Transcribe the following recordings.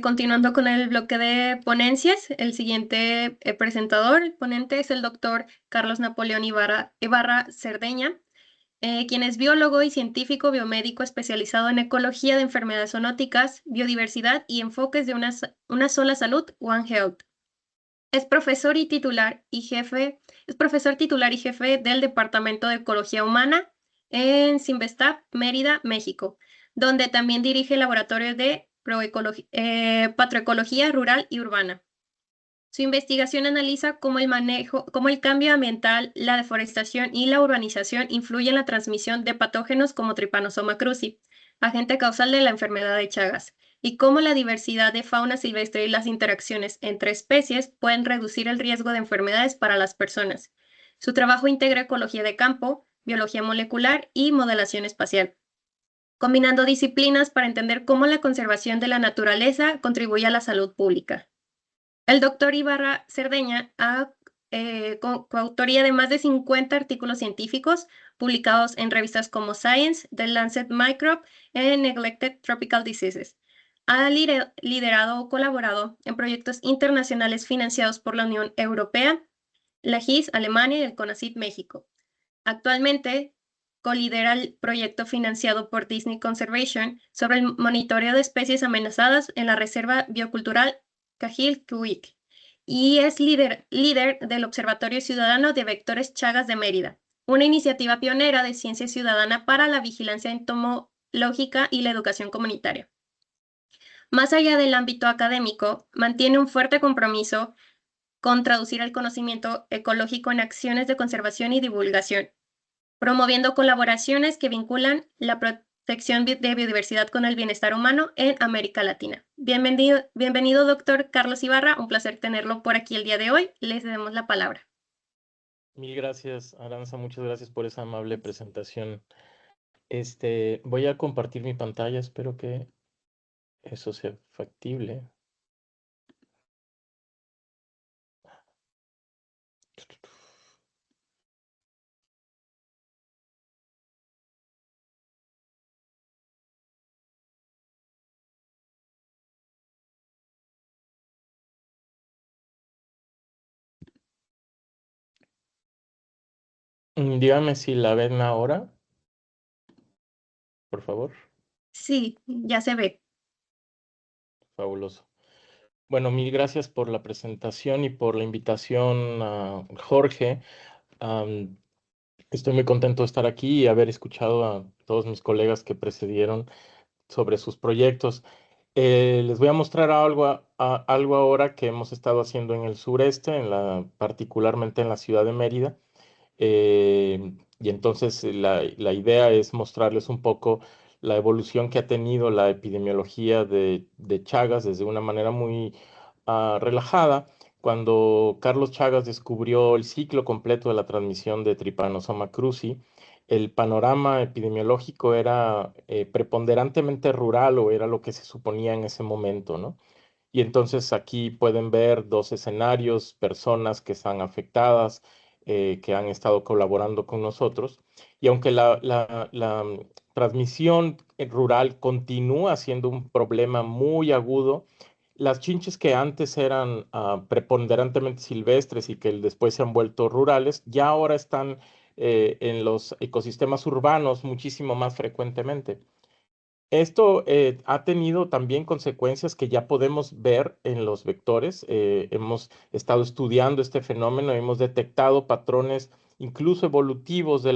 Continuando con el bloque de ponencias, el siguiente presentador, ponente, es el doctor Carlos Napoleón Ibarra Cerdeña, quien es biólogo y científico biomédico especializado en ecología de enfermedades zoonóticas, biodiversidad y enfoques de una sola salud, One Health. Es profesor titular y jefe del Departamento de Ecología Humana en Simvestab, Mérida, México, donde también dirige el laboratorio de patroecología rural y urbana. Su investigación analiza cómo el cambio ambiental, la deforestación y la urbanización influyen en la transmisión de patógenos como Trypanosoma cruzi, agente causal de la enfermedad de Chagas, y cómo la diversidad de fauna silvestre y las interacciones entre especies pueden reducir el riesgo de enfermedades para las personas. Su trabajo integra ecología de campo, biología molecular y modelación espacial, combinando disciplinas para entender cómo la conservación de la naturaleza contribuye a la salud pública. El doctor Ibarra Cerdeña ha coautoría de más de 50 artículos científicos publicados en revistas como Science, The Lancet Microbe y Neglected Tropical Diseases. Ha liderado o colaborado en proyectos internacionales financiados por la Unión Europea, la GIS Alemania y el CONACYT México. Actualmente colidera el proyecto financiado por Disney Conservation sobre el monitoreo de especies amenazadas en la Reserva Biocultural Cajil-Cuic y es líder del Observatorio Ciudadano de Vectores Chagas de Mérida, una iniciativa pionera de ciencia ciudadana para la vigilancia entomológica y la educación comunitaria. Más allá del ámbito académico, mantiene un fuerte compromiso con traducir el conocimiento ecológico en acciones de conservación y divulgación, promoviendo colaboraciones que vinculan la protección de biodiversidad con el bienestar humano en América Latina. Bienvenido, doctor Carlos Ibarra. Un placer tenerlo por aquí el día de hoy. Les damos la palabra. Mil gracias, Aranza. Muchas gracias por esa amable presentación. Voy a compartir mi pantalla. Espero que eso sea factible. Dígame si la ven ahora, por favor. Sí, ya se ve. Fabuloso. Bueno, mil gracias por la presentación y por la invitación, Jorge. Estoy muy contento de estar aquí y haber escuchado a todos mis colegas que precedieron sobre sus proyectos. Les voy a mostrar algo ahora que hemos estado haciendo en el sureste, particularmente en la ciudad de Mérida. Y entonces la idea es mostrarles un poco la evolución que ha tenido la epidemiología de Chagas desde una manera muy relajada. Cuando Carlos Chagas descubrió el ciclo completo de la transmisión de Trypanosoma cruzi, el panorama epidemiológico era preponderantemente rural, o era lo que se suponía en ese momento, ¿no? Y entonces aquí pueden ver dos escenarios, personas que están afectadas, que han estado colaborando con nosotros. Y aunque la transmisión rural continúa siendo un problema muy agudo, las chinches que antes eran preponderantemente silvestres y que después se han vuelto rurales, ya ahora están en los ecosistemas urbanos muchísimo más frecuentemente. Esto ha tenido también consecuencias que ya podemos ver en los vectores. Hemos estado estudiando este fenómeno, hemos detectado patrones incluso evolutivos de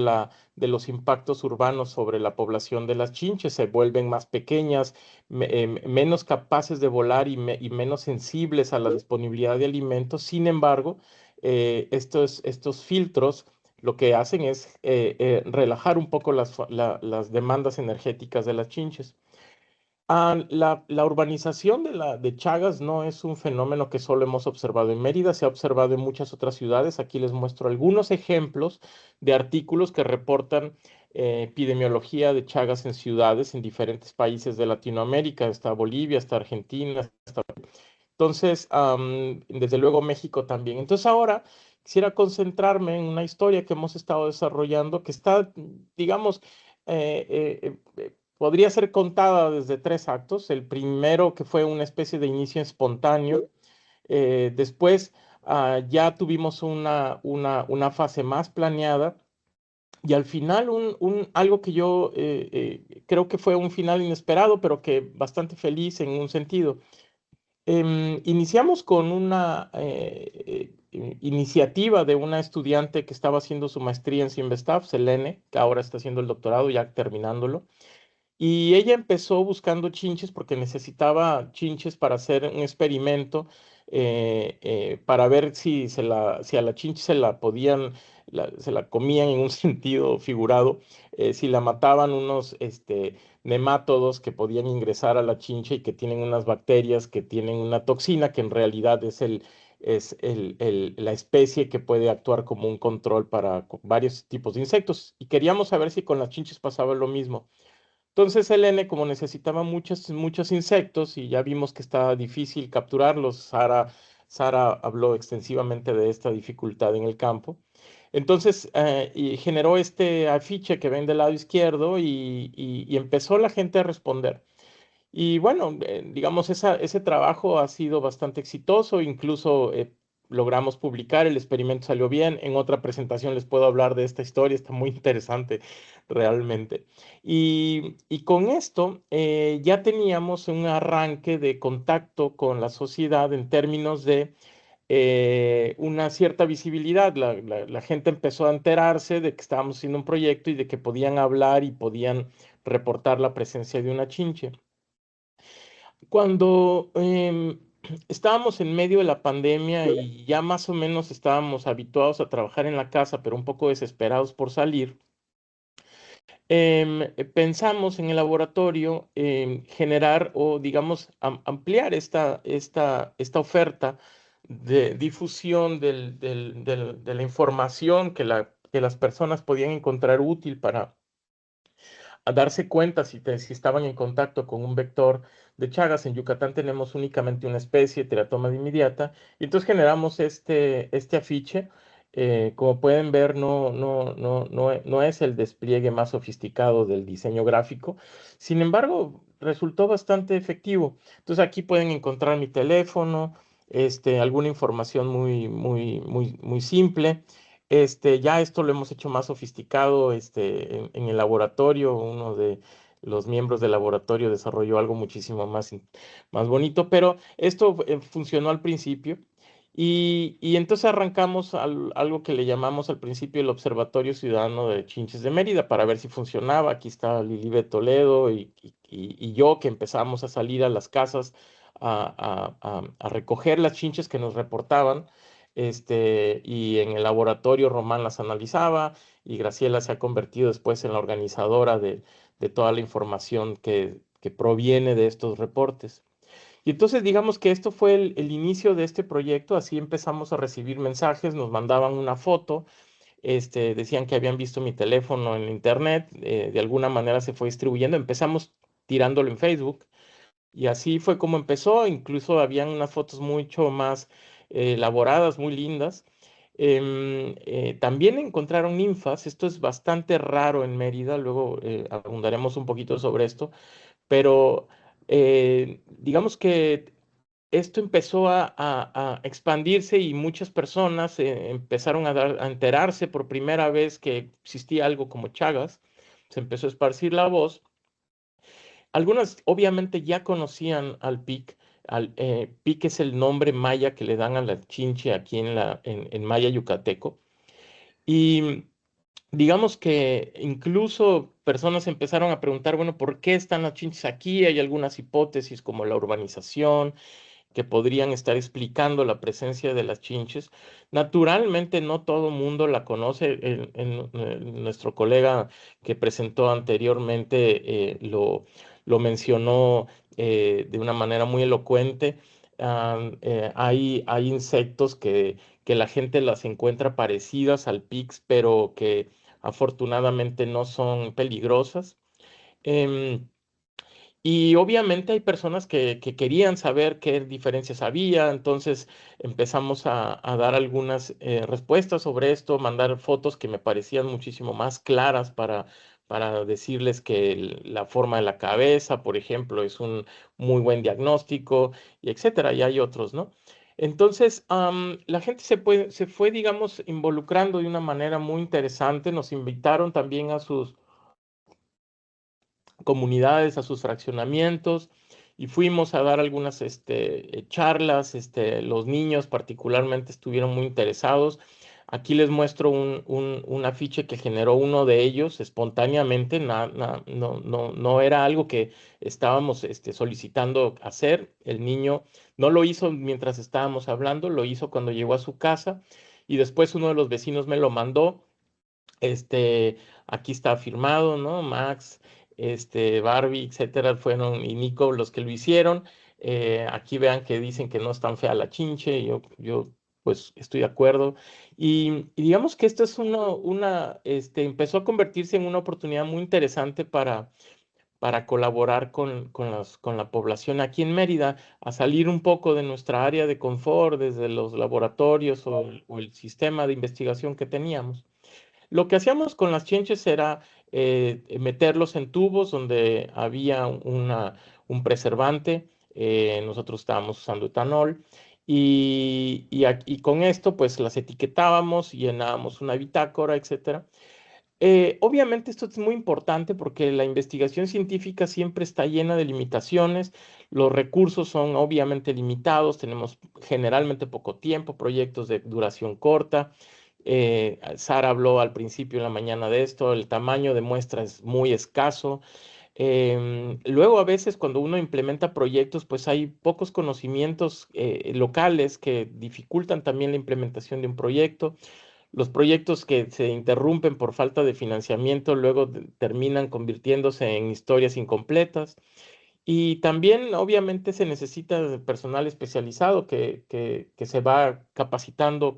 los impactos urbanos sobre la población de las chinches. Se vuelven más pequeñas, menos capaces de volar y menos sensibles a la disponibilidad de alimentos. Sin embargo, estos filtros lo que hacen es relajar un poco las demandas energéticas de las chinches. La urbanización de Chagas no es un fenómeno que solo hemos observado en Mérida, se ha observado en muchas otras ciudades. Aquí les muestro algunos ejemplos de artículos que reportan epidemiología de Chagas en ciudades en diferentes países de Latinoamérica. Está Bolivia, está Argentina, entonces, desde luego México también. Entonces ahora quisiera concentrarme en una historia que hemos estado desarrollando que está, digamos, podría ser contada desde 3 actos. El primero, que fue una especie de inicio espontáneo. Después ya tuvimos una fase más planeada. Y al final, algo que yo creo que fue un final inesperado, pero que bastante feliz en un sentido. Iniciamos con una iniciativa de una estudiante que estaba haciendo su maestría en Cinvestav, Selene, que ahora está haciendo el doctorado, ya terminándolo. Y ella empezó buscando chinches porque necesitaba chinches para hacer un experimento, para ver si a la chinche se la podían, se la comían en un sentido figurado, si la mataban unos nemátodos que podían ingresar a la chinche y que tienen unas bacterias que tienen una toxina que en realidad la especie que puede actuar como un control para varios tipos de insectos. Y queríamos saber si con las chinches pasaba lo mismo. Entonces el N, como necesitaba muchos insectos y ya vimos que estaba difícil capturarlos, Sara habló extensivamente de esta dificultad en el campo. Entonces y generó este afiche que ven del lado izquierdo y empezó la gente a responder. Y bueno, digamos, ese trabajo ha sido bastante exitoso, incluso logramos publicar, el experimento salió bien. En otra presentación les puedo hablar de esta historia, está muy interesante realmente. Y con esto ya teníamos un arranque de contacto con la sociedad en términos de una cierta visibilidad. La gente empezó a enterarse de que estábamos haciendo un proyecto y de que podían hablar y podían reportar la presencia de una chinche. Cuando estábamos en medio de la pandemia y ya más o menos estábamos habituados a trabajar en la casa, pero un poco desesperados por salir, pensamos en el laboratorio generar o, digamos, ampliar esta oferta de difusión de la información que las personas podían encontrar útil para a darse cuenta si estaban en contacto con un vector de Chagas. En Yucatán tenemos únicamente una especie, teratoma inmediata, y entonces generamos este afiche. Como pueden ver, no es el despliegue más sofisticado del diseño gráfico. Sin embargo, resultó bastante efectivo. Entonces aquí pueden encontrar mi teléfono, alguna información muy simple. Ya esto lo hemos hecho más sofisticado, en el laboratorio. Uno de los miembros del laboratorio desarrolló algo muchísimo más bonito, pero esto funcionó al principio. Y entonces arrancamos algo que le llamamos al principio el Observatorio Ciudadano de Chinches de Mérida para ver si funcionaba. Aquí está Lilibet Toledo y yo, que empezamos a salir a las casas a recoger las chinches que nos reportaban. Y en el laboratorio Román las analizaba y Graciela se ha convertido después en la organizadora de toda la información que proviene de estos reportes. Y entonces digamos que esto fue el inicio de este proyecto. Así empezamos a recibir mensajes, nos mandaban una foto, decían que habían visto mi teléfono en internet, de alguna manera se fue distribuyendo. Empezamos tirándolo en Facebook y así fue como empezó. Incluso habían unas fotos mucho más elaboradas, muy lindas. También encontraron ninfas. Esto es bastante raro en Mérida, luego abundaremos un poquito sobre esto, pero digamos que esto empezó a expandirse y muchas personas empezaron a enterarse por primera vez que existía algo como Chagas. Se empezó a esparcir la voz. Algunas obviamente ya conocían al pic. Pic es el nombre maya que le dan a la chinche aquí en maya yucateco. Y digamos que incluso personas empezaron a preguntar, bueno, ¿por qué están las chinches aquí? Hay algunas hipótesis como la urbanización que podrían estar explicando la presencia de las chinches. Naturalmente no todo el mundo la conoce. Nuestro colega que presentó anteriormente lo mencionó de una manera muy elocuente. Hay insectos que la gente las encuentra parecidas al pix, pero que afortunadamente no son peligrosas. Em, y obviamente hay personas que querían saber qué diferencias había. Entonces empezamos a dar algunas respuestas sobre esto, mandar fotos que me parecían muchísimo más claras para decirles que la forma de la cabeza, por ejemplo, es un muy buen diagnóstico, y etcétera, y hay otros, ¿no? Entonces, la gente se fue, digamos, involucrando de una manera muy interesante. Nos invitaron también a sus comunidades, a sus fraccionamientos, y fuimos a dar algunas charlas. Los niños particularmente estuvieron muy interesados. Aquí les muestro un afiche que generó uno de ellos espontáneamente. No era algo que estábamos solicitando hacer. El niño no lo hizo mientras estábamos hablando, lo hizo cuando llegó a su casa, y después uno de los vecinos me lo mandó. Aquí está firmado, ¿no? Max, Barbie, etcétera, fueron, y Nico, los que lo hicieron. Aquí vean que dicen que no es tan fea la chinche. Yo pues estoy de acuerdo. Y digamos que esto es empezó a convertirse en una oportunidad muy interesante para colaborar con la población aquí en Mérida, a salir un poco de nuestra área de confort, desde los laboratorios o el sistema de investigación que teníamos. Lo que hacíamos con las chinches era meterlos en tubos donde había un preservante. Nosotros estábamos usando etanol, y con esto pues las etiquetábamos, llenábamos una bitácora, etcétera. Obviamente esto es muy importante porque la investigación científica siempre está llena de limitaciones. Los recursos son obviamente limitados, tenemos generalmente poco tiempo, proyectos de duración corta. Sara habló al principio en la mañana de esto. El tamaño de muestra es muy escaso. Luego, a veces cuando uno implementa proyectos, pues hay pocos conocimientos locales que dificultan también la implementación de un proyecto. Los proyectos que se interrumpen por falta de financiamiento luego terminan convirtiéndose en historias incompletas. Y también, obviamente, se necesita de personal especializado que se va capacitando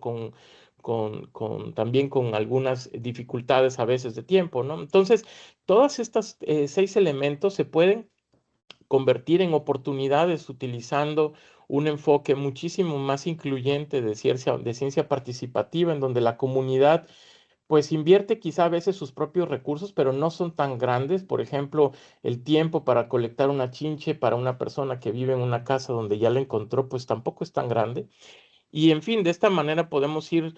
también con algunas dificultades a veces de tiempo, ¿no? Entonces, todas estas 6 elementos se pueden convertir en oportunidades utilizando un enfoque muchísimo más incluyente de ciencia participativa, en donde la comunidad pues invierte quizá a veces sus propios recursos, pero no son tan grandes. Por ejemplo, el tiempo para colectar una chinche para una persona que vive en una casa donde ya la encontró, pues tampoco es tan grande. Y en fin, de esta manera podemos ir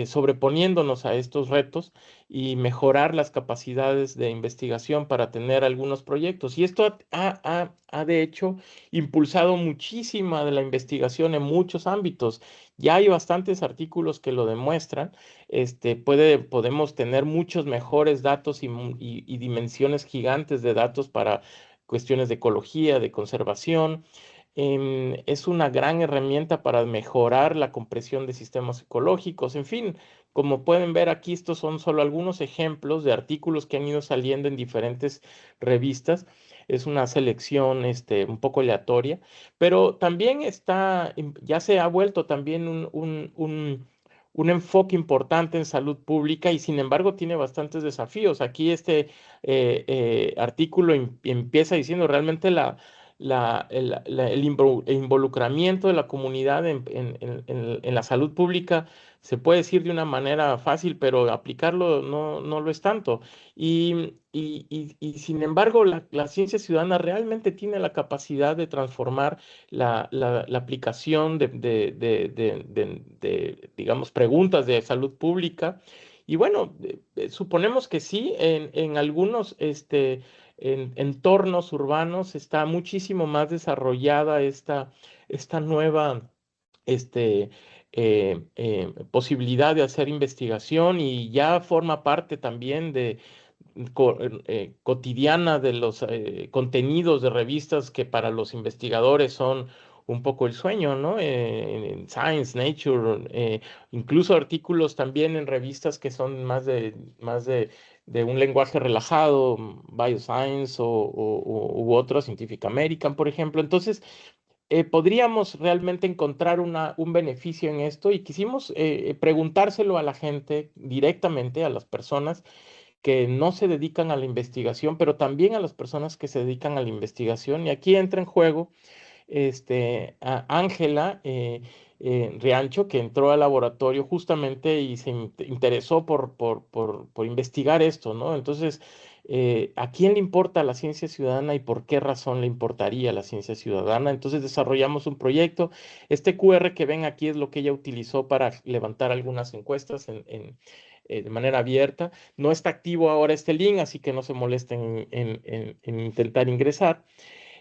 sobreponiéndonos a estos retos y mejorar las capacidades de investigación para tener algunos proyectos. Y esto ha, de hecho impulsado muchísima de la investigación en muchos ámbitos. Ya hay bastantes artículos que lo demuestran. Podemos tener muchos mejores datos y dimensiones gigantes de datos para cuestiones de ecología, de conservación. Es una gran herramienta para mejorar la compresión de sistemas ecológicos. En fin, como pueden ver aquí, estos son solo algunos ejemplos de artículos que han ido saliendo en diferentes revistas. Es una selección un poco aleatoria, pero también ya se ha vuelto también un enfoque importante en salud pública, y sin embargo tiene bastantes desafíos. Aquí artículo empieza diciendo realmente el involucramiento de la comunidad en la salud pública se puede decir de una manera fácil, pero aplicarlo no lo es tanto. Y sin embargo, la ciencia ciudadana realmente tiene la capacidad de transformar la aplicación digamos, preguntas de salud pública. Y bueno, suponemos que sí, en algunos en entornos urbanos está muchísimo más desarrollada esta nueva posibilidad de hacer investigación, y ya forma parte también cotidiana de los contenidos de revistas que para los investigadores son un poco el sueño, ¿no? En Science, Nature, incluso artículos también en revistas que son más de un lenguaje relajado, Bioscience u otro, Scientific American, por ejemplo. Entonces, podríamos realmente encontrar un beneficio en esto, y quisimos preguntárselo a la gente directamente, a las personas que no se dedican a la investigación, pero también a las personas que se dedican a la investigación. Y aquí entra en juego Ángela. Riancho, que entró al laboratorio justamente y se interesó por investigar esto, ¿no? Entonces, ¿a quién le importa la ciencia ciudadana y por qué razón le importaría la ciencia ciudadana? Entonces desarrollamos un proyecto. Este QR que ven aquí es lo que ella utilizó para levantar algunas encuestas de manera abierta. No está activo ahora este link, así que no se molesten en intentar ingresar.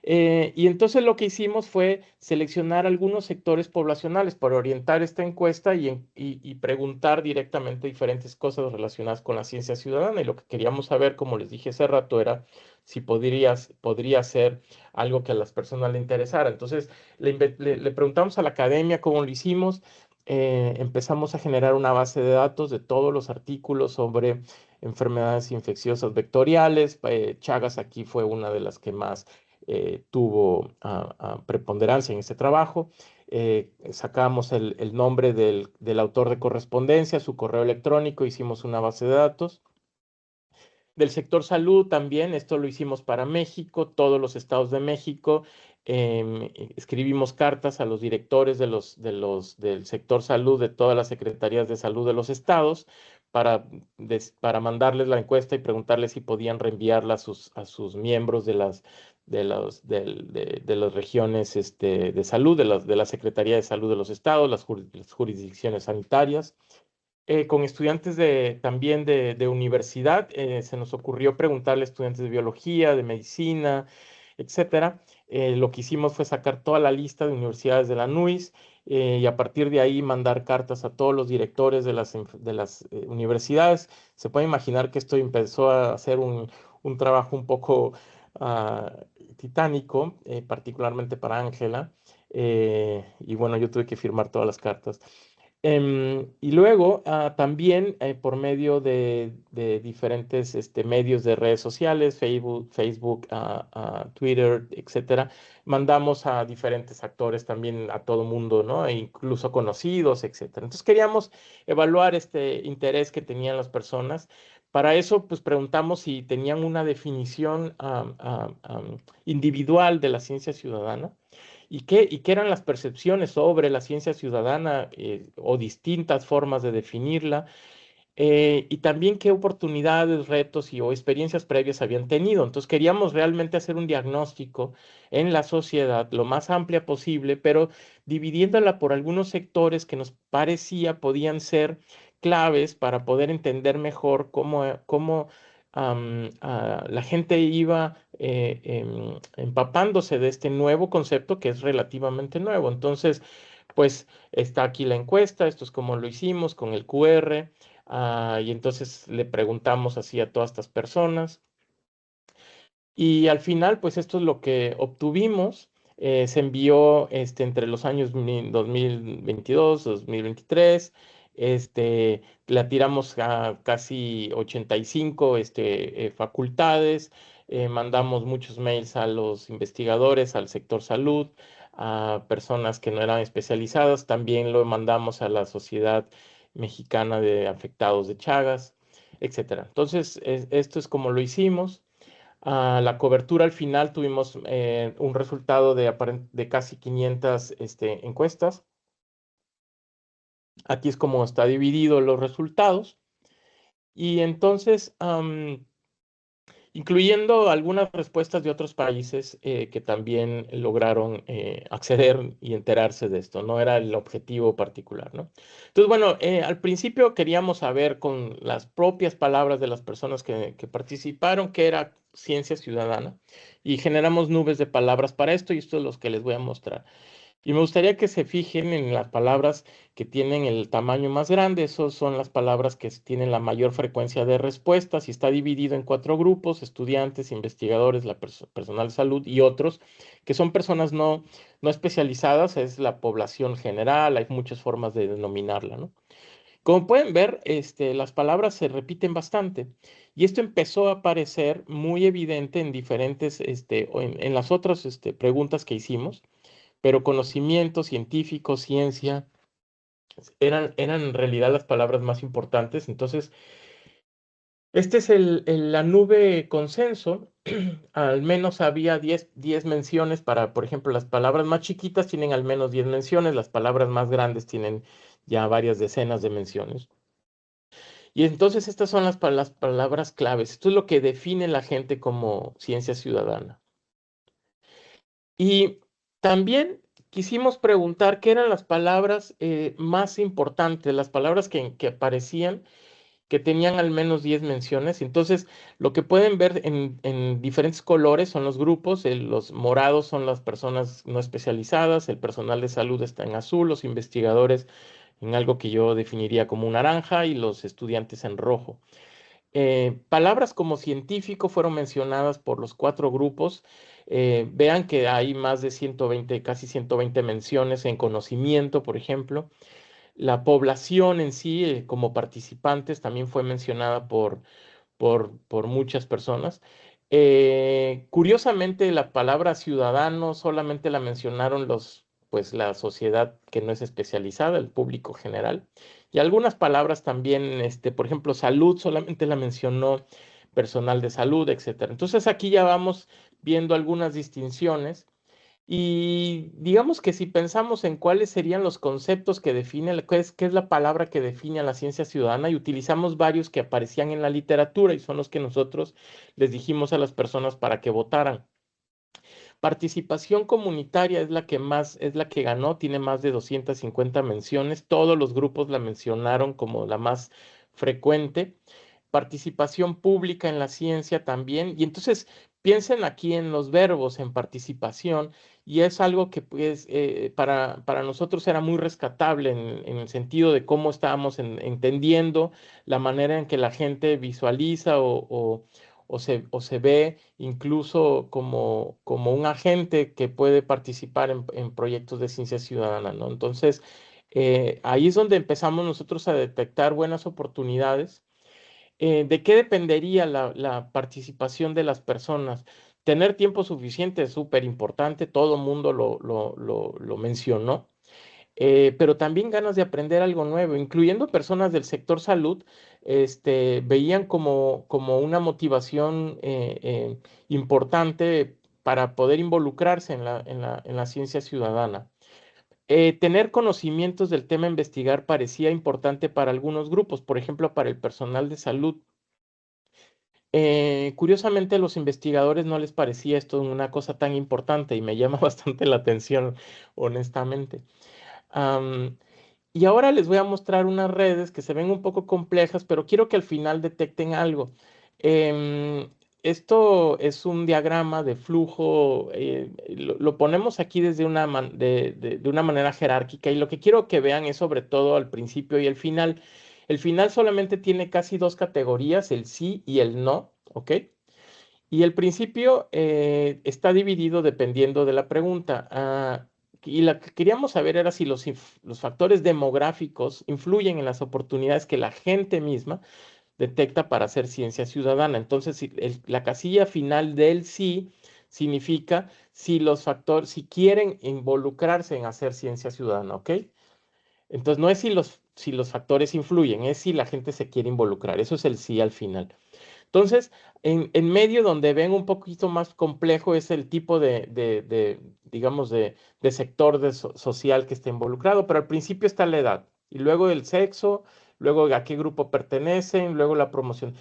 Y entonces lo que hicimos fue seleccionar algunos sectores poblacionales para orientar esta encuesta y preguntar directamente diferentes cosas relacionadas con la ciencia ciudadana. Y lo que queríamos saber, como les dije hace rato, era si podría ser algo que a las personas le interesara. Entonces le preguntamos a la academia cómo lo hicimos. Empezamos a generar una base de datos de todos los artículos sobre enfermedades infecciosas vectoriales. Chagas aquí fue una de las que más tuvo preponderancia en este trabajo. Sacamos el nombre del autor de correspondencia, su correo electrónico, hicimos una base de datos. Del sector salud también, esto lo hicimos para México, todos los estados de México. Escribimos cartas a los directores del sector salud, de todas las secretarías de salud de los estados, para mandarles la encuesta y preguntarles si podían reenviarla a sus miembros de las regiones de salud, de la Secretaría de Salud de los estados, las jurisdicciones sanitarias. Con estudiantes también de universidad, se nos ocurrió preguntarle a estudiantes de biología, de medicina, etcétera. Lo que hicimos fue sacar toda la lista de universidades de la NUIS, y a partir de ahí mandar cartas a todos los directores de las universidades. Se puede imaginar que esto empezó a hacer un trabajo un poco ah, titánico, particularmente para Ángela. Y bueno, yo tuve que firmar todas las cartas. Y luego también por medio de diferentes medios de redes sociales, Facebook, Twitter, etcétera, mandamos a diferentes actores también a todo mundo, ¿no? E incluso conocidos, etcétera. Entonces queríamos evaluar este interés que tenían las personas. Para eso, pues preguntamos si tenían una definición individual de la ciencia ciudadana. ¿Y qué eran las percepciones sobre la ciencia ciudadana, o distintas formas de definirla? Y también qué oportunidades, retos o experiencias previas habían tenido. Entonces queríamos realmente hacer un diagnóstico en la sociedad lo más amplia posible, pero dividiéndola por algunos sectores que nos parecía podían ser claves para poder entender mejor cómo la gente iba empapándose de este nuevo concepto que es relativamente nuevo. Entonces, pues está aquí la encuesta, esto es como lo hicimos con el QR. Y entonces le preguntamos así a todas estas personas. Y al final, pues esto es lo que obtuvimos. Se envió entre los años 2022, 2023. La tiramos a casi 85 facultades. Mandamos muchos mails a los investigadores, al sector salud, a personas que no eran especializadas. También lo mandamos a la Sociedad Mexicana de Afectados de Chagas, etcétera. Entonces, esto es como lo hicimos. La cobertura al final tuvimos un resultado de casi 500 encuestas. Aquí es como está dividido los resultados. Y entonces, incluyendo algunas respuestas de otros países que también lograron acceder y enterarse de esto, no era el objetivo particular, ¿no? Entonces, bueno, al principio queríamos saber con las propias palabras de las personas que participaron qué era ciencia ciudadana, y generamos nubes de palabras para esto, y esto es lo que les voy a mostrar. Y me gustaría que se fijen en las palabras que tienen el tamaño más grande. Esas son las palabras que tienen la mayor frecuencia de respuestas, y está dividido en 4 grupos: estudiantes, investigadores, personal de salud y otros, que son personas no especializadas. Es la población general, hay muchas formas de denominarla, ¿no? Como pueden ver, las palabras se repiten bastante, y esto empezó a aparecer muy evidente en diferentes, o en las otras preguntas que hicimos. Pero conocimiento científico, ciencia, eran en realidad las palabras más importantes. Entonces, Este es la nube consenso. Al menos había 10 menciones para, por ejemplo, las palabras más chiquitas tienen al menos 10 menciones, las palabras más grandes tienen ya varias decenas de menciones. Y entonces estas son las palabras claves. Esto es lo que define la gente como ciencia ciudadana. Y también quisimos preguntar qué eran las palabras más importantes, las palabras que aparecían, que tenían al menos 10 menciones. Entonces, lo que pueden ver en diferentes colores son los grupos. Los morados son las personas no especializadas, el personal de salud está en azul, los investigadores en algo que yo definiría como un naranja y los estudiantes en rojo. Palabras como científico fueron mencionadas por los cuatro grupos. Vean que hay más de 120, casi 120 menciones en conocimiento, por ejemplo. La población en sí, como participantes, también fue mencionada por muchas personas. Curiosamente, la palabra ciudadano solamente la mencionaron pues la sociedad que no es especializada, el público general. Y algunas palabras también, por ejemplo, salud, solamente la mencionó personal de salud, etcétera. Entonces aquí ya vamos viendo algunas distinciones. Y digamos que si pensamos en cuáles serían los conceptos que definen, qué es la palabra que define a la ciencia ciudadana, y utilizamos varios que aparecían en la literatura y son los que nosotros les dijimos a las personas para que votaran. Participación comunitaria es la que más, es la que ganó, tiene más de 250 menciones. Todos los grupos la mencionaron como la más frecuente. Participación pública en la ciencia también. Y entonces piensen aquí en los verbos, en participación, y es algo que pues para nosotros era muy rescatable en el sentido de cómo estábamos entendiendo la manera en que la gente visualiza o se ve incluso como un agente que puede participar en proyectos de ciencia ciudadana, ¿no? Entonces, ahí es donde empezamos nosotros a detectar buenas oportunidades. ¿De qué dependería la participación de las personas? Tener tiempo suficiente es súper importante, todo el mundo lo mencionó, pero también ganas de aprender algo nuevo, incluyendo personas del sector salud, veían como una motivación importante para poder involucrarse en la ciencia ciudadana. Tener conocimientos del tema a investigar parecía importante para algunos grupos, por ejemplo, para el personal de salud. Curiosamente, a los investigadores no les parecía esto una cosa tan importante y me llama bastante la atención, honestamente. Am, y ahora les voy a mostrar unas redes que se ven un poco complejas, pero quiero que al final detecten algo. Esto es un diagrama de flujo, lo ponemos aquí desde de una manera jerárquica y lo que quiero que vean es sobre todo al principio y el final. El final solamente tiene casi dos categorías, el sí y el no, ¿ok? Y el principio está dividido dependiendo de la pregunta. Y lo que queríamos saber era si los factores demográficos influyen en las oportunidades que la gente misma detecta para hacer ciencia ciudadana. Entonces, si la casilla final del sí significa si quieren involucrarse en hacer ciencia ciudadana, ¿ok? Entonces, no es si los factores influyen, es si la gente se quiere involucrar. Eso es el sí al final. Entonces, en medio donde ven un poquito más complejo es el tipo digamos, de sector social que está involucrado, pero al principio está la edad, y luego el sexo, luego a qué grupo pertenecen, luego la promoción,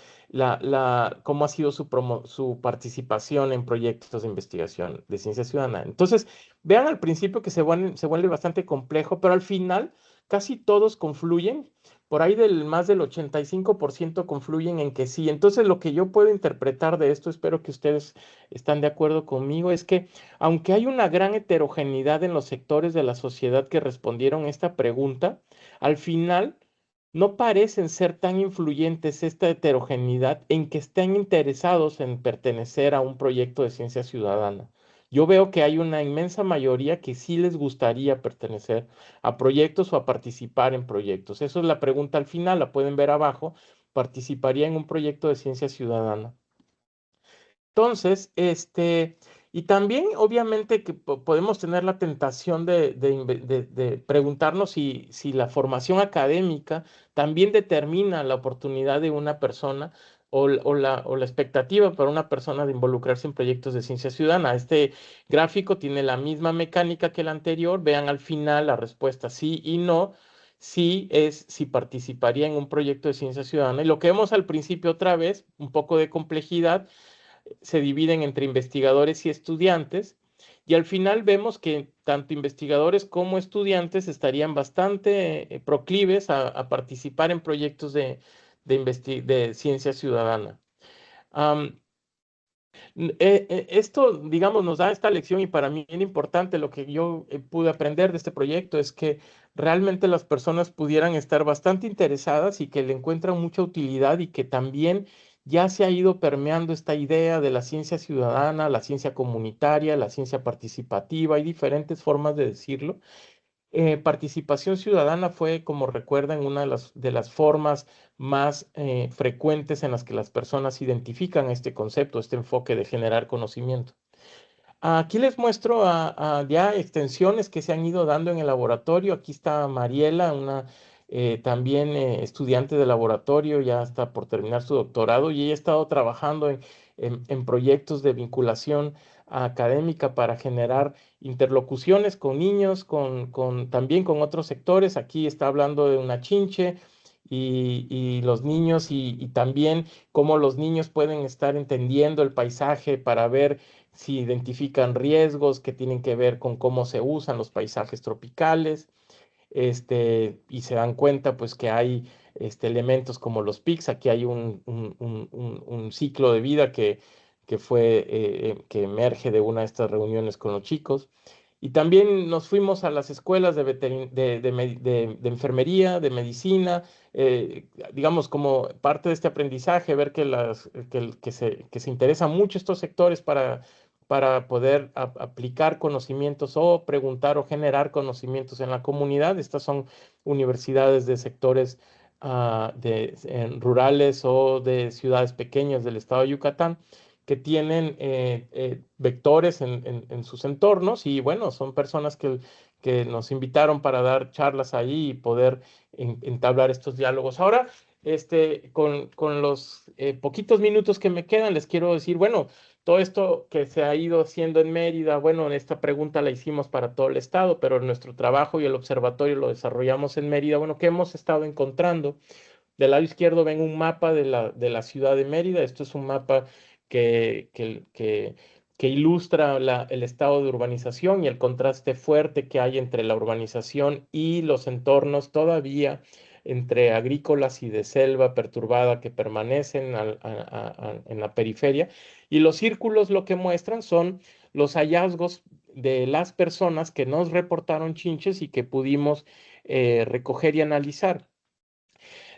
cómo ha sido su participación en proyectos de investigación de ciencia ciudadana. Entonces, vean al principio que se vuelve bastante complejo, pero al final casi todos confluyen por ahí más del 85% confluyen en que sí. Entonces, lo que yo puedo interpretar de esto, espero que ustedes están de acuerdo conmigo, es que aunque hay una gran heterogeneidad en los sectores de la sociedad que respondieron esta pregunta, al final no parecen ser tan influyentes esta heterogeneidad en que estén interesados en pertenecer a un proyecto de ciencia ciudadana. Yo veo que hay una inmensa mayoría que sí les gustaría pertenecer a proyectos o a participar en proyectos. Eso es la pregunta al final, la pueden ver abajo. ¿Participaría en un proyecto de ciencia ciudadana? Entonces, y también obviamente que podemos tener la tentación de preguntarnos si la formación académica también determina la oportunidad de una persona o la expectativa para una persona de involucrarse en proyectos de ciencia ciudadana. Este gráfico tiene la misma mecánica que el anterior. Vean al final la respuesta sí y no. Sí es si participaría en un proyecto de ciencia ciudadana. Y lo que vemos al principio otra vez, un poco de complejidad, se dividen entre investigadores y estudiantes. Y al final vemos que tanto investigadores como estudiantes estarían bastante proclives a participar en proyectos de ciencia ciudadana. Um, Esto, digamos, nos da esta lección y para mí es importante lo que yo pude aprender de este proyecto es que realmente las personas pudieran estar bastante interesadas y que le encuentran mucha utilidad y que también ya se ha ido permeando esta idea de la ciencia ciudadana, la ciencia comunitaria, la ciencia participativa, hay diferentes formas de decirlo. Participación ciudadana fue, como recuerdan, una de las formas más frecuentes en las que las personas identifican este concepto, este enfoque de generar conocimiento. Aquí les muestro ya extensiones que se han ido dando en el laboratorio. Aquí está Mariela, una también estudiante de laboratorio, ya está por terminar su doctorado y ella ha estado trabajando en proyectos de vinculación académica para generar interlocuciones con niños, también con otros sectores. Aquí está hablando de una chinche y los niños y también cómo los niños pueden estar entendiendo el paisaje para ver si identifican riesgos que tienen que ver con cómo se usan los paisajes tropicales, y se dan cuenta pues que hay elementos como los PICs. Aquí hay un ciclo de vida que emerge de una de estas reuniones con los chicos. Y también nos fuimos a las escuelas de enfermería, de medicina, digamos, como parte de este aprendizaje, ver que se interesan mucho estos sectores para poder aplicar conocimientos o preguntar o generar conocimientos en la comunidad. Estas son universidades de sectores rurales o de ciudades pequeñas del estado de Yucatán que tienen vectores en sus entornos y bueno, son personas que nos invitaron para dar charlas ahí y poder entablar estos diálogos. Ahora, con los poquitos minutos que me quedan, les quiero decir, bueno, todo esto que se ha ido haciendo en Mérida, bueno, en esta pregunta la hicimos para todo el estado, pero nuestro trabajo y el observatorio lo desarrollamos en Mérida. Bueno, ¿qué hemos estado encontrando? Del lado izquierdo ven un mapa de la ciudad de Mérida. Esto es un mapa que, que, que, que ilustra el estado de urbanización y el contraste fuerte que hay entre la urbanización y los entornos todavía entre agrícolas y de selva perturbada que permanecen en la periferia. Y los círculos lo que muestran son los hallazgos de las personas que nos reportaron chinches y que pudimos recoger y analizar.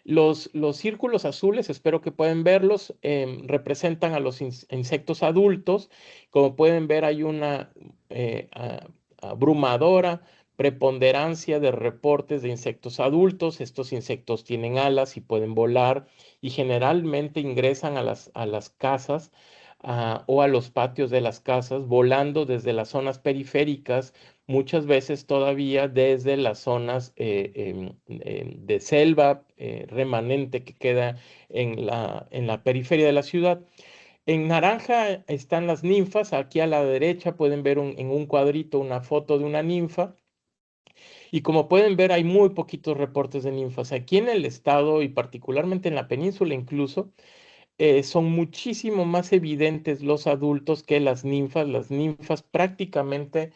Los círculos azules, espero que pueden verlos, representan a los insectos adultos. Como pueden ver, hay una abrumadora preponderancia de reportes de insectos adultos. Estos insectos tienen alas y pueden volar y generalmente ingresan a las casas o a los patios de las casas, volando desde las zonas periféricas, muchas veces todavía desde las zonas de selva remanente que queda en la periferia de la ciudad. En naranja están las ninfas. Aquí a la derecha pueden ver en un cuadrito una foto de una ninfa. Y como pueden ver, hay muy poquitos reportes de ninfas. Aquí en el estado y particularmente en la península incluso, son muchísimo más evidentes los adultos que las ninfas. Las ninfas prácticamente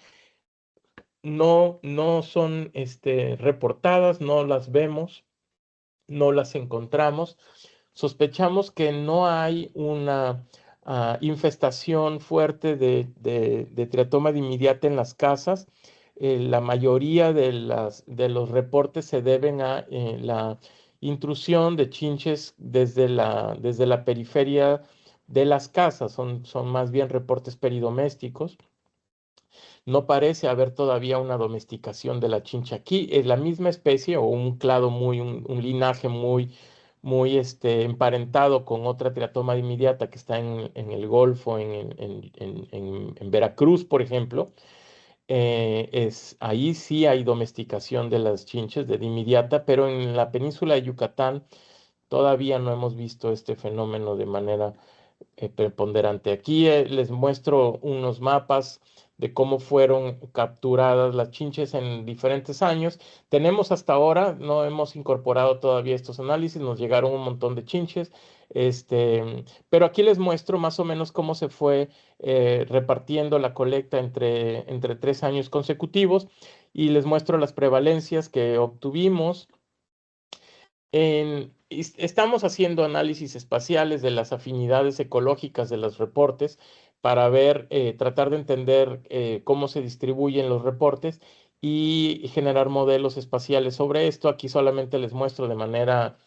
no son reportadas, no las vemos, no las encontramos. Sospechamos que no hay una infestación fuerte de triatoma dimidiata en las casas. La mayoría de los reportes se deben a la intrusión de chinches desde la periferia de las casas. Son más bien reportes peridomésticos. No parece haber todavía una domesticación de la chincha aquí. Es la misma especie o un clado un linaje muy emparentado con otra triatoma dimidiata que está en el Golfo, en Veracruz, por ejemplo. Ahí sí hay domesticación de las chinches de dimidiata, pero en la península de Yucatán Todavía no hemos visto este fenómeno de manera preponderante. Aquí les muestro unos mapas de cómo fueron capturadas las chinches en diferentes años. Tenemos hasta ahora, no hemos incorporado todavía estos análisis, nos llegaron un montón de chinches, pero aquí les muestro más o menos cómo se fue repartiendo la colecta entre 3 años consecutivos y les muestro las prevalencias que obtuvimos. Estamos haciendo análisis espaciales de las afinidades ecológicas de los reportes para ver, tratar de entender cómo se distribuyen los reportes y generar modelos espaciales sobre esto. Aquí solamente les muestro de manera,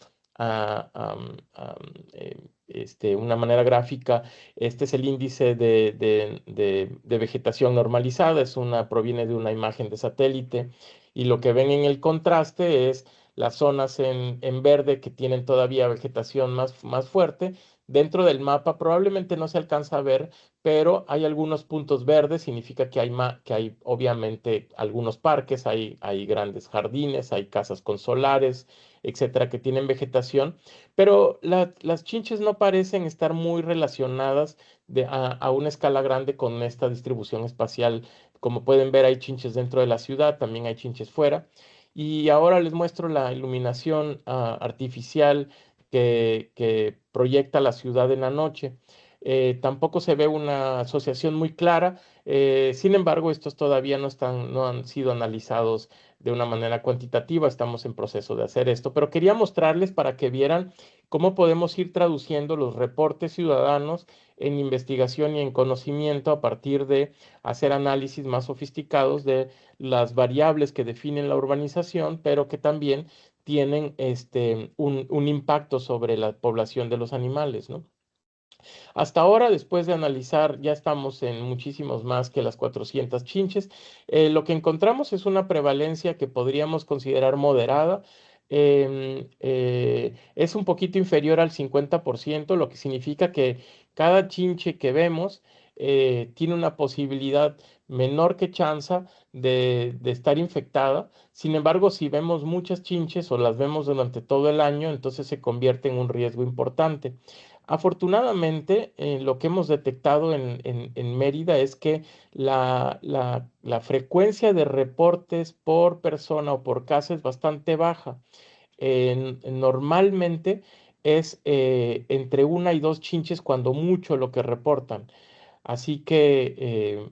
una manera gráfica. Este es el índice de vegetación normalizada, proviene de una imagen de satélite y lo que ven en el contraste es las zonas en verde que tienen todavía vegetación más fuerte. Dentro del mapa probablemente no se alcanza a ver, pero hay algunos puntos verdes, significa que hay obviamente algunos parques, hay grandes jardines, hay casas con solares, etcétera, que tienen vegetación, pero las chinches no parecen estar muy relacionadas a una escala grande con esta distribución espacial. Como pueden ver, hay chinches dentro de la ciudad, también hay chinches fuera. Y ahora les muestro la iluminación artificial que proyecta la ciudad en la noche. Tampoco se ve una asociación muy clara, sin embargo, estos todavía no han sido analizados de una manera cuantitativa, estamos en proceso de hacer esto, pero quería mostrarles para que vieran cómo podemos ir traduciendo los reportes ciudadanos en investigación y en conocimiento a partir de hacer análisis más sofisticados de las variables que definen la urbanización, pero que también tienen un impacto sobre la población de los animales, ¿no? Hasta ahora, después de analizar, ya estamos en muchísimos más que las 400 chinches. Lo que encontramos es una prevalencia que podríamos considerar moderada. Es un poquito inferior al 50%, lo que significa que cada chinche que vemos tiene una posibilidad menor que chanza de estar infectada. Sin embargo, si vemos muchas chinches o las vemos durante todo el año, entonces se convierte en un riesgo importante. Afortunadamente, lo que hemos detectado en Mérida es que la frecuencia de reportes por persona o por casa es bastante baja. Normalmente es entre una y dos chinches cuando mucho lo que reportan. Así que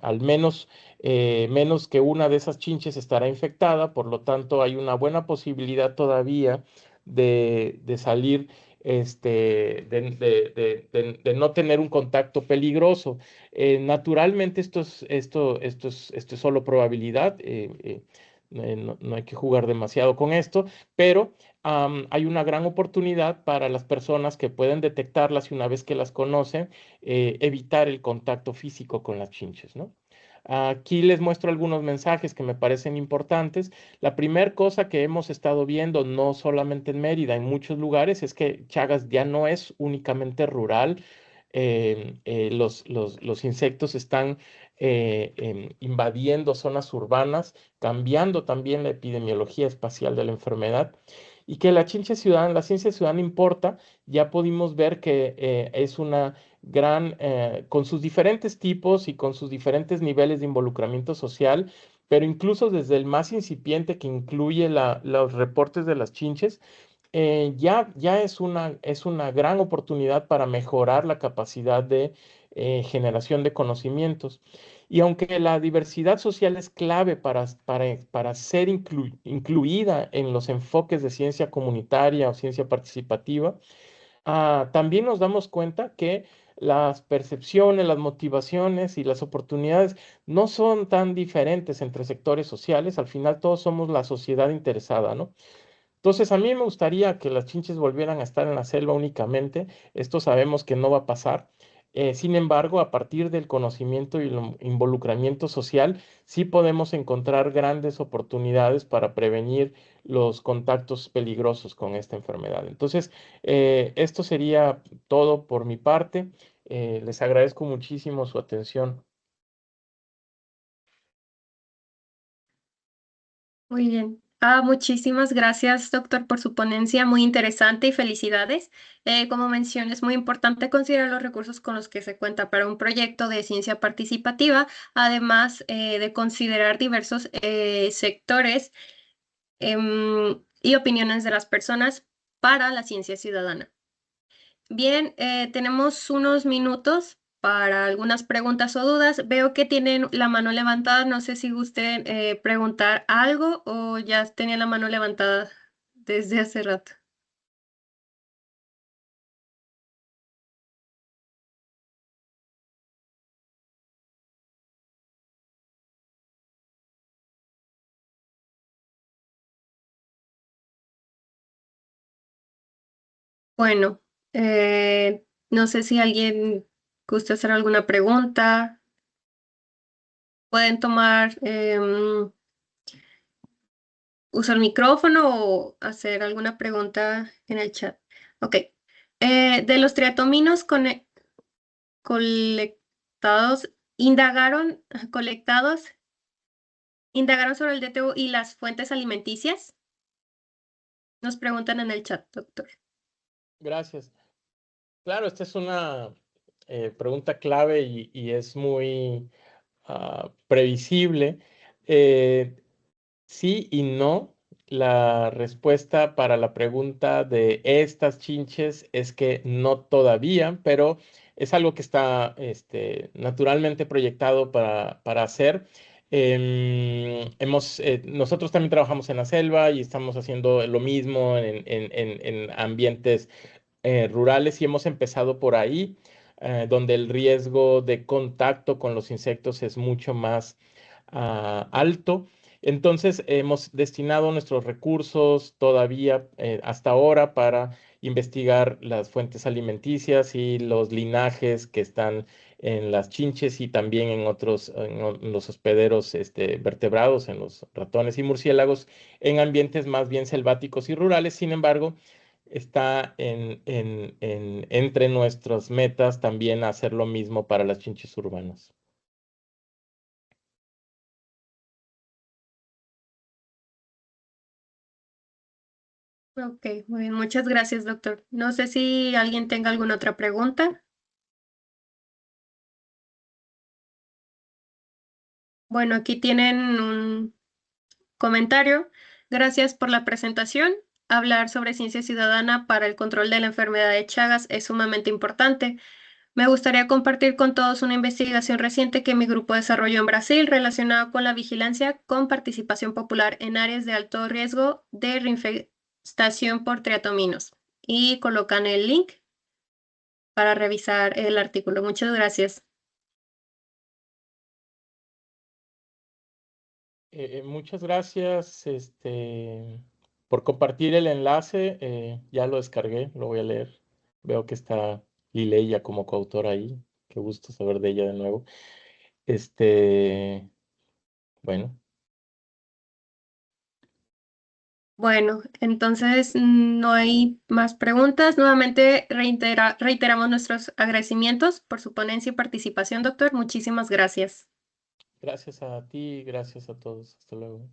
al menos menos que una de esas chinches estará infectada, por lo tanto hay una buena posibilidad todavía de salir, de no tener un contacto peligroso. Naturalmente esto es solo probabilidad, no hay que jugar demasiado con esto, pero hay una gran oportunidad para las personas que pueden detectarlas y una vez que las conocen, evitar el contacto físico con las chinches, ¿no? Aquí les muestro algunos mensajes que me parecen importantes. La primera cosa que hemos estado viendo, no solamente en Mérida, en muchos lugares, es que Chagas ya no es únicamente rural. Los insectos están invadiendo zonas urbanas, cambiando también la epidemiología espacial de la enfermedad. Y que la ciencia ciudadana importa, ya pudimos ver que es una con sus diferentes tipos y con sus diferentes niveles de involucramiento social, pero incluso desde el más incipiente que incluye los reportes de las chinches, ya es una gran oportunidad para mejorar la capacidad de generación de conocimientos. Y aunque la diversidad social es clave para ser incluida en los enfoques de ciencia comunitaria o ciencia participativa, también nos damos cuenta que las percepciones, las motivaciones y las oportunidades no son tan diferentes entre sectores sociales. Al final todos somos la sociedad interesada, ¿no? Entonces, a mí me gustaría que las chinches volvieran a estar en la selva únicamente. Esto sabemos que no va a pasar. Sin embargo, a partir del conocimiento y el involucramiento social, sí podemos encontrar grandes oportunidades para prevenir los contactos peligrosos con esta enfermedad. Entonces, esto sería todo por mi parte. Les agradezco muchísimo su atención. Muy bien. Muchísimas gracias, doctor, por su ponencia, muy interesante y felicidades. Como mencioné, es muy importante considerar los recursos con los que se cuenta para un proyecto de ciencia participativa, además de considerar diversos sectores y opiniones de las personas para la ciencia ciudadana. Bien, tenemos unos minutos para algunas preguntas o dudas. Veo que tienen la mano levantada. No sé si gusten preguntar algo o ya tenían la mano levantada desde hace rato. Bueno, no sé si alguien gusta hacer alguna pregunta. Pueden tomar, usar el micrófono o hacer alguna pregunta en el chat. Ok. De los triatominos colectados, colectados, indagaron sobre el DTU y las fuentes alimenticias. Nos preguntan en el chat, doctor. Gracias. Claro, esta es una pregunta clave y es muy previsible. Sí y no. La respuesta para la pregunta de estas chinches es que no todavía, pero es algo que está naturalmente proyectado para hacer. Nosotros también trabajamos en la selva y estamos haciendo lo mismo en ambientes rurales y hemos empezado por ahí, donde el riesgo de contacto con los insectos es mucho más alto. Entonces, hemos destinado nuestros recursos todavía hasta ahora para investigar las fuentes alimenticias y los linajes que están en las chinches y también en en los hospederos vertebrados, en los ratones y murciélagos, en ambientes más bien selváticos y rurales. Sin embargo, está entre nuestras metas también hacer lo mismo para las chinches urbanas. Ok, muy bien. Muchas gracias, doctor. No sé si alguien tenga alguna otra pregunta. Bueno, aquí tienen un comentario. Gracias por la presentación. Hablar sobre ciencia ciudadana para el control de la enfermedad de Chagas es sumamente importante. Me gustaría compartir con todos una investigación reciente que mi grupo desarrolló en Brasil relacionada con la vigilancia con participación popular en áreas de alto riesgo de reinfestación por triatominos. Y colocan el link para revisar el artículo. Muchas gracias. Muchas gracias por compartir el enlace. Ya lo descargué, lo voy a leer. Veo que está Lileya como coautora ahí. Qué gusto saber de ella de nuevo. Este, bueno, Bueno, entonces no hay más preguntas. Nuevamente reiteramos nuestros agradecimientos por su ponencia y participación, doctor. Muchísimas gracias. gracias a ti, gracias a todos. Hasta luego.